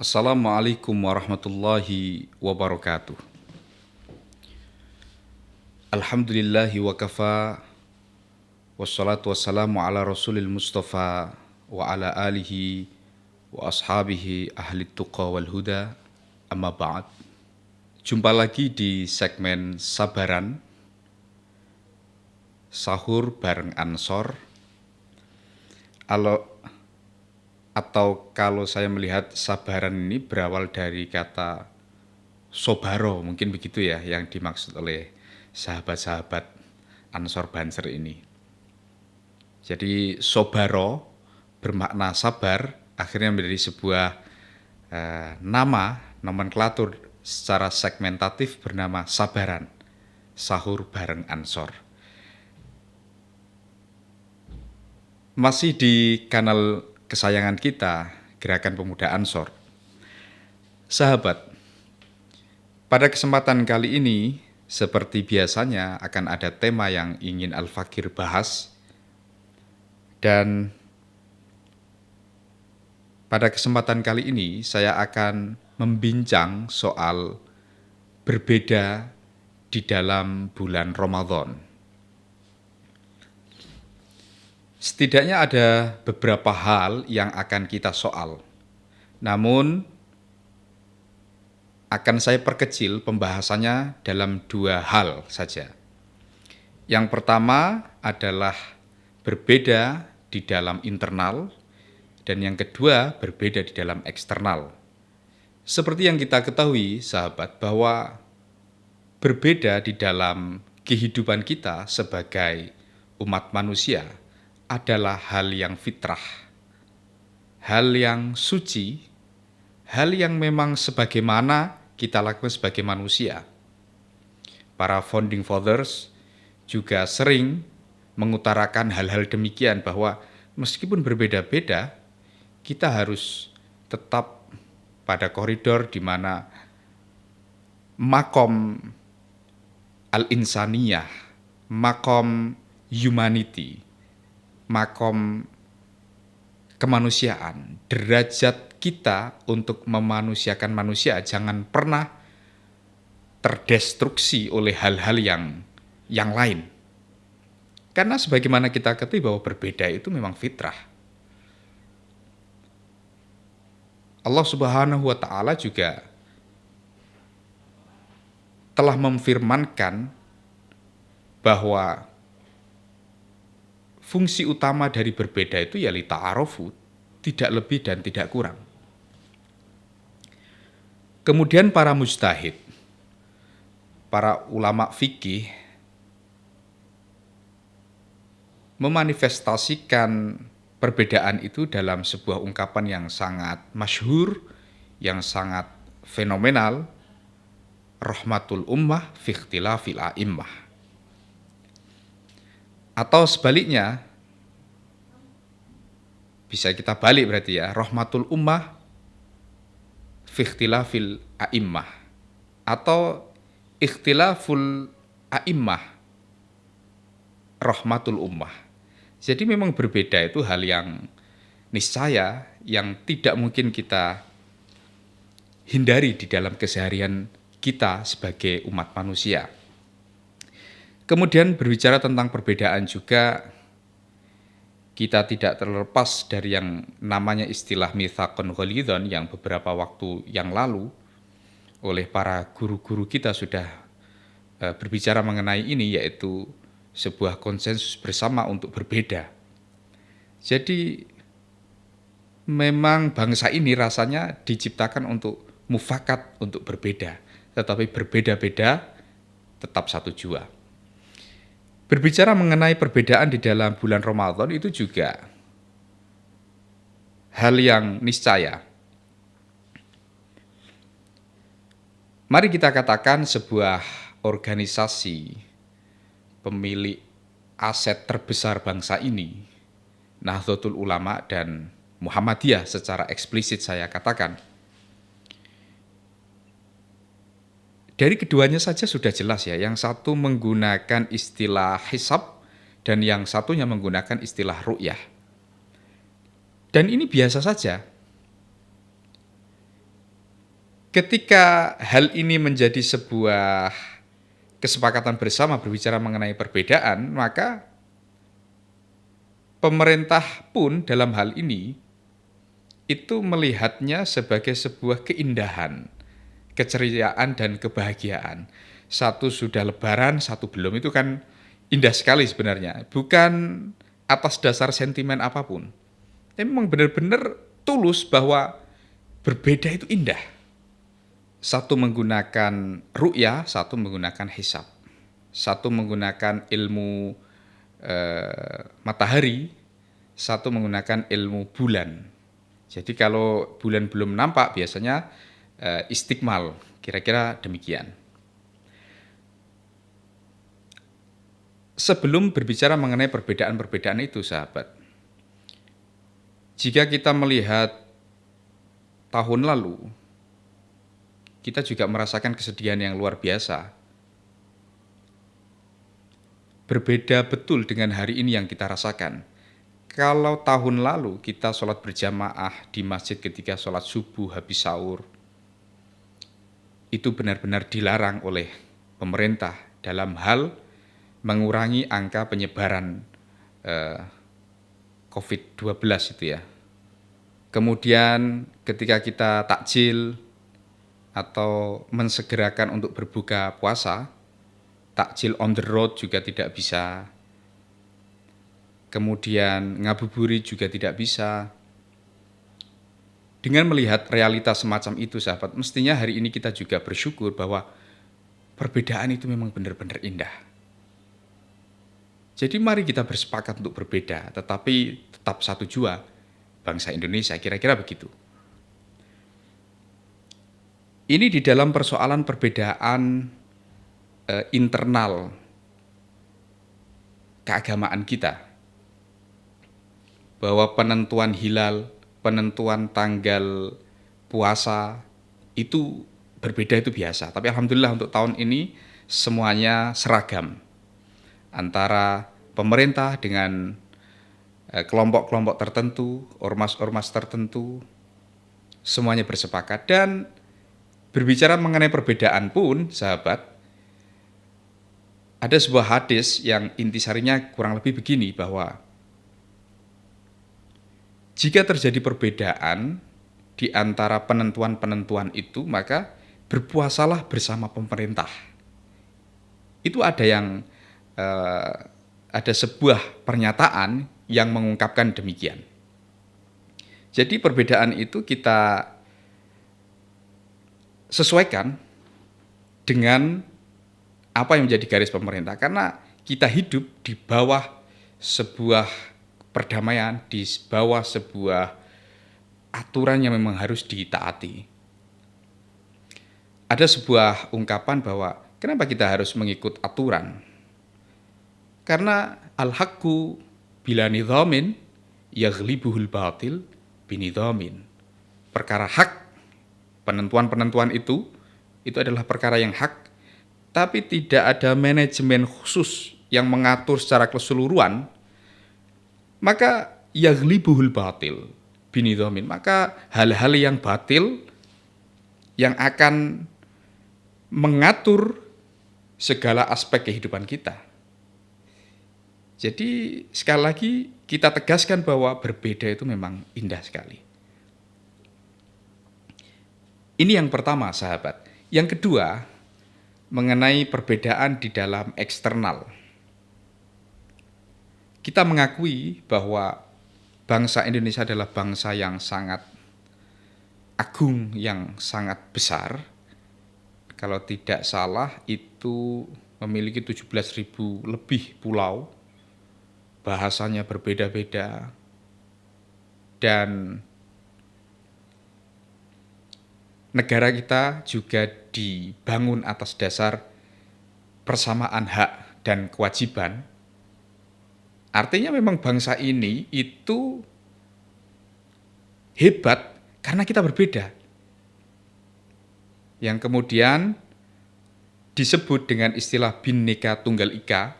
Assalamualaikum warahmatullahi wabarakatuh. Alhamdulillahi wa kafa, wassalatu wassalamu ala rasulil mustafa wa ala alihi wa ashabihi ahli tuqa wal huda, amma ba'd. Jumpa lagi di segmen Sabaran, Sahur bareng Ansor. Atau kalau saya melihat sabaran ini berawal dari kata sobaro, mungkin begitu ya yang dimaksud oleh sahabat-sahabat Ansor Banser ini. Jadi sobaro bermakna sabar, akhirnya menjadi sebuah nama nomenklatur secara segmentatif bernama Sabaran, Sahur bareng Ansor. Masih di kanal kesayangan kita, Gerakan Pemuda Ansor. Sahabat, pada kesempatan kali ini, seperti biasanya akan ada tema yang ingin Al-Fakir bahas. Dan pada kesempatan kali ini, saya akan membincang soal berbeda di dalam bulan Ramadan. Setidaknya ada beberapa hal yang akan kita soal. Namun, akan saya perkecil pembahasannya dalam dua hal saja. Yang pertama adalah berbeda di dalam internal, dan yang kedua berbeda di dalam eksternal. Seperti yang kita ketahui, sahabat, bahwa berbeda di dalam kehidupan kita sebagai umat manusia adalah hal yang fitrah, hal yang suci, hal yang memang sebagaimana kita lakukan sebagai manusia. Para founding fathers juga sering mengutarakan hal-hal demikian, bahwa meskipun berbeda-beda, kita harus tetap pada koridor di mana makom al-insaniyah, makom humanity, makom kemanusiaan, derajat kita untuk memanusiakan manusia jangan pernah terdestruksi oleh hal-hal yang lain. Karena sebagaimana kita ketahui bahwa berbeda itu memang fitrah. Allah Subhanahu wa Ta'ala juga telah memfirmankan bahwa fungsi utama dari berbeda itu ya lita'arofu, tidak lebih dan tidak kurang. Kemudian para mujtahid, para ulama fikih memanifestasikan perbedaan itu dalam sebuah ungkapan yang sangat masyhur, yang sangat fenomenal, rahmatul ummah fi ikhtilafil a'immah. Atau sebaliknya, bisa kita balik berarti ya, rahmatul ummah fi ikhtilafil a'immah, atau ikhtilaful a'immah rahmatul ummah. Jadi memang berbeda itu hal yang niscaya, yang tidak mungkin kita hindari di dalam keseharian kita sebagai umat manusia. Kemudian berbicara tentang perbedaan juga, kita tidak terlepas dari yang namanya istilah mitsaqun ghalidhan yang beberapa waktu yang lalu oleh para guru-guru kita sudah berbicara mengenai ini, yaitu sebuah konsensus bersama untuk berbeda. Jadi memang bangsa ini rasanya diciptakan untuk mufakat, untuk berbeda, tetapi berbeda-beda tetap satu jua. Berbicara mengenai perbedaan di dalam bulan Ramadan itu juga hal yang niscaya. Mari kita katakan sebuah organisasi pemilik aset terbesar bangsa ini, Nahdlatul Ulama dan Muhammadiyah secara eksplisit saya katakan, dari keduanya saja sudah jelas ya, yang satu menggunakan istilah hisab dan yang satunya menggunakan istilah ru'yah. Dan ini biasa saja. Ketika hal ini menjadi sebuah kesepakatan bersama berbicara mengenai perbedaan, maka pemerintah pun dalam hal ini itu melihatnya sebagai sebuah keindahan, keceriaan dan kebahagiaan. Satu sudah lebaran, satu belum, itu kan indah sekali sebenarnya. Bukan atas dasar sentimen apapun. Tapi memang benar-benar tulus bahwa berbeda itu indah. Satu menggunakan ru'yah, satu menggunakan hisab. Satu menggunakan ilmu matahari, satu menggunakan ilmu bulan. Jadi kalau bulan belum nampak biasanya istiqmal, kira-kira demikian. Sebelum berbicara mengenai perbedaan-perbedaan itu, sahabat, jika kita melihat tahun lalu, kita juga merasakan kesedihan yang luar biasa. Berbeda betul dengan hari ini yang kita rasakan. Kalau tahun lalu kita sholat berjamaah di masjid ketika sholat subuh habis sahur, itu benar-benar dilarang oleh pemerintah dalam hal mengurangi angka penyebaran COVID-19 itu ya. Kemudian ketika kita takjil atau mensegerakan untuk berbuka puasa, takjil on the road juga tidak bisa. Kemudian ngabuburit juga tidak bisa. Dengan melihat realitas semacam itu, sahabat, mestinya hari ini kita juga bersyukur bahwa perbedaan itu memang benar-benar indah. Jadi mari kita bersepakat untuk berbeda, tetapi tetap satu jua, bangsa Indonesia, kira-kira begitu. Ini di dalam persoalan perbedaan internal keagamaan kita. Bahwa penentuan hilal, penentuan tanggal puasa itu berbeda, itu biasa. Tapi alhamdulillah untuk tahun ini semuanya seragam. Antara pemerintah dengan kelompok-kelompok tertentu, ormas-ormas tertentu, semuanya bersepakat. Dan berbicara mengenai perbedaan pun, sahabat, ada sebuah hadis yang intisarinya kurang lebih begini, bahwa jika terjadi perbedaan di antara penentuan-penentuan itu, maka berpuasalah bersama pemerintah. Itu ada sebuah pernyataan yang mengungkapkan demikian. Jadi perbedaan itu kita sesuaikan dengan apa yang menjadi garis pemerintah. Karena kita hidup di bawah sebuah perdamaian, di bawah sebuah aturan yang memang harus ditaati. Ada sebuah ungkapan bahwa kenapa kita harus mengikut aturan? Karena al-haqqu bila nidhamin yaghlibuhul batil binidhamin. Perkara hak, penentuan-penentuan itu adalah perkara yang hak, tapi tidak ada manajemen khusus yang mengatur secara keseluruhan, maka yaghlibuhul batil binidhamin. Maka hal-hal yang batil yang akan mengatur segala aspek kehidupan kita. Jadi sekali lagi kita tegaskan bahwa berbeda itu memang indah sekali. Ini yang pertama, sahabat. Yang kedua, mengenai perbedaan di dalam eksternal. Kita mengakui bahwa bangsa Indonesia adalah bangsa yang sangat agung, yang sangat besar. Kalau tidak salah itu memiliki 17.000 lebih pulau. Bahasanya berbeda-beda, dan negara kita juga dibangun atas dasar persamaan hak dan kewajiban. Artinya memang bangsa ini itu hebat karena kita berbeda. Yang kemudian disebut dengan istilah Bhinneka Tunggal Ika,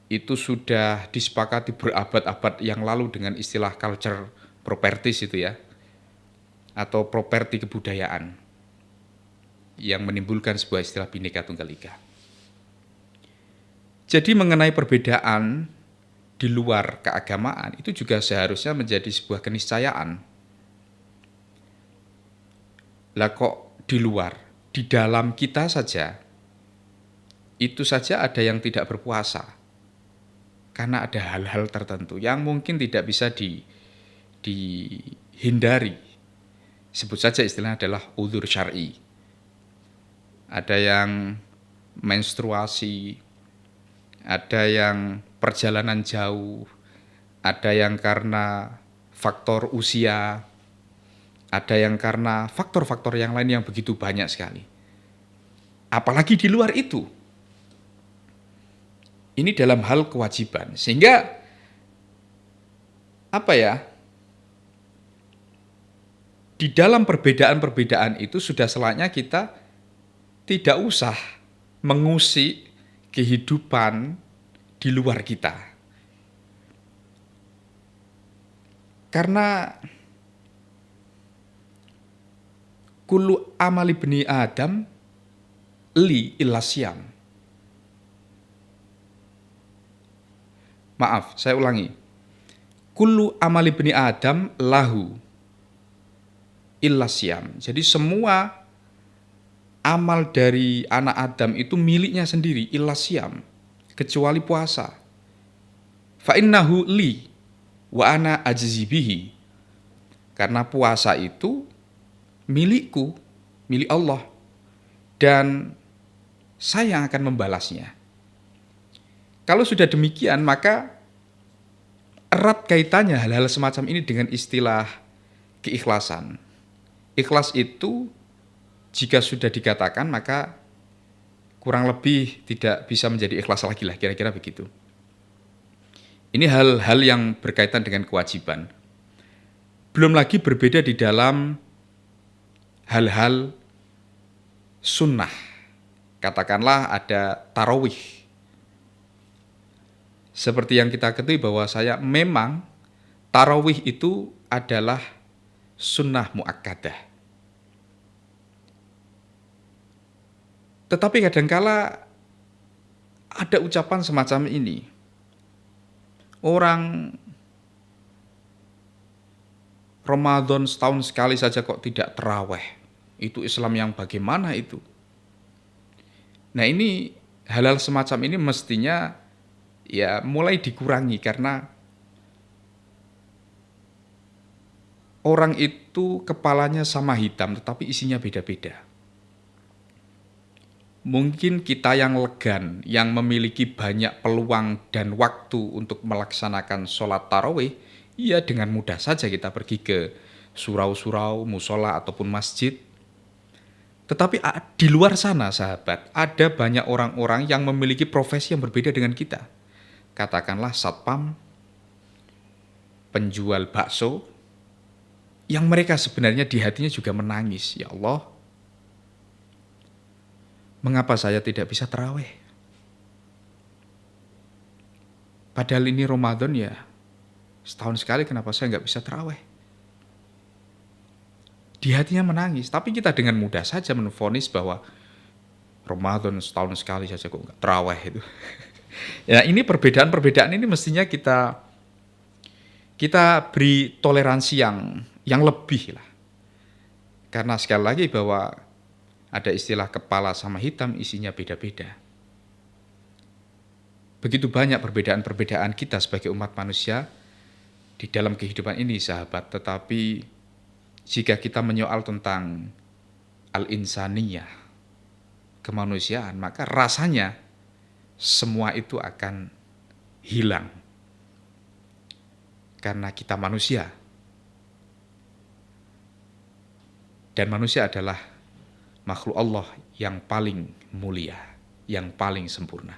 itu sudah disepakati berabad-abad yang lalu dengan istilah culture properties itu ya. atau properti kebudayaan yang menimbulkan sebuah istilah Bhinneka Tunggal Ika. Jadi mengenai perbedaan di luar keagamaan itu juga seharusnya menjadi sebuah keniscayaan. Lah kok di luar, di dalam kita saja, itu saja ada yang tidak berpuasa. Karena ada hal-hal tertentu yang mungkin tidak bisa dihindari. Sebut saja istilahnya adalah udzur syar'i. Ada yang menstruasi, ada yang perjalanan jauh, ada yang karena faktor usia, ada yang karena faktor-faktor yang lain yang begitu banyak sekali. Apalagi di luar itu. Ini dalam hal kewajiban. Sehingga di dalam perbedaan-perbedaan itu sudah selayaknya kita tidak usah mengusik kehidupan di luar kita. Karena kullu amali bani Adam li illa syam. Maaf, saya ulangi. Kullu amali bani Adam lahu illa syam. Jadi semua amal dari anak Adam itu miliknya sendiri, illa syam, kecuali puasa. Fa innahu li wa ana ajzi bihi. Karena puasa itu milikku, milik Allah, dan saya yang akan membalasnya. Kalau sudah demikian, maka erat kaitannya hal-hal semacam ini dengan istilah keikhlasan. Ikhlas itu jika sudah dikatakan, maka kurang lebih tidak bisa menjadi ikhlas lagi lah, kira-kira begitu. Ini hal-hal yang berkaitan dengan kewajiban. Belum lagi berbeda di dalam hal-hal sunnah. Katakanlah ada tarawih. Seperti yang kita ketahui bahwa memang tarawih itu adalah sunnah muakkadah. Tetapi kadangkala ada ucapan semacam ini. Orang Ramadan setahun sekali saja kok tidak tarawih. Itu Islam yang bagaimana itu? Nah, ini hal-hal semacam ini mestinya mulai dikurangi, karena orang itu kepalanya sama hitam tetapi isinya beda-beda. Mungkin kita yang legan, yang memiliki banyak peluang dan waktu untuk melaksanakan sholat tarawih, dengan mudah saja kita pergi ke surau-surau, musola ataupun masjid. Tetapi di luar sana, sahabat, ada banyak orang-orang yang memiliki profesi yang berbeda dengan kita. Katakanlah satpam, penjual bakso, yang mereka sebenarnya di hatinya juga menangis. Ya Allah, mengapa saya tidak bisa tarawih? Padahal ini Ramadan setahun sekali, kenapa saya nggak bisa tarawih? Di hatinya menangis, tapi kita dengan mudah saja menvonis bahwa Ramadan setahun sekali saja kok nggak tarawih itu. Ini perbedaan-perbedaan ini mestinya kita beri toleransi yang lebih lah. Karena sekali lagi bahwa ada istilah kepala sama hitam, isinya beda-beda. Begitu banyak perbedaan-perbedaan kita sebagai umat manusia di dalam kehidupan ini, sahabat. Tetapi jika kita menyoal tentang al-insaniyah, kemanusiaan, maka rasanya semua itu akan hilang. Karena kita manusia. Dan manusia adalah makhluk Allah yang paling mulia, yang paling sempurna.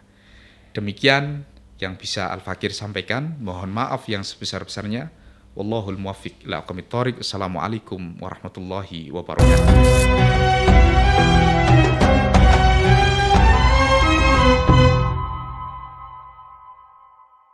Demikian yang bisa Al-Fakir sampaikan. Mohon maaf yang sebesar-besarnya. Wallahul muwaffiq ila aqwamit thoriq. Assalamualaikum warahmatullahi wabarakatuh.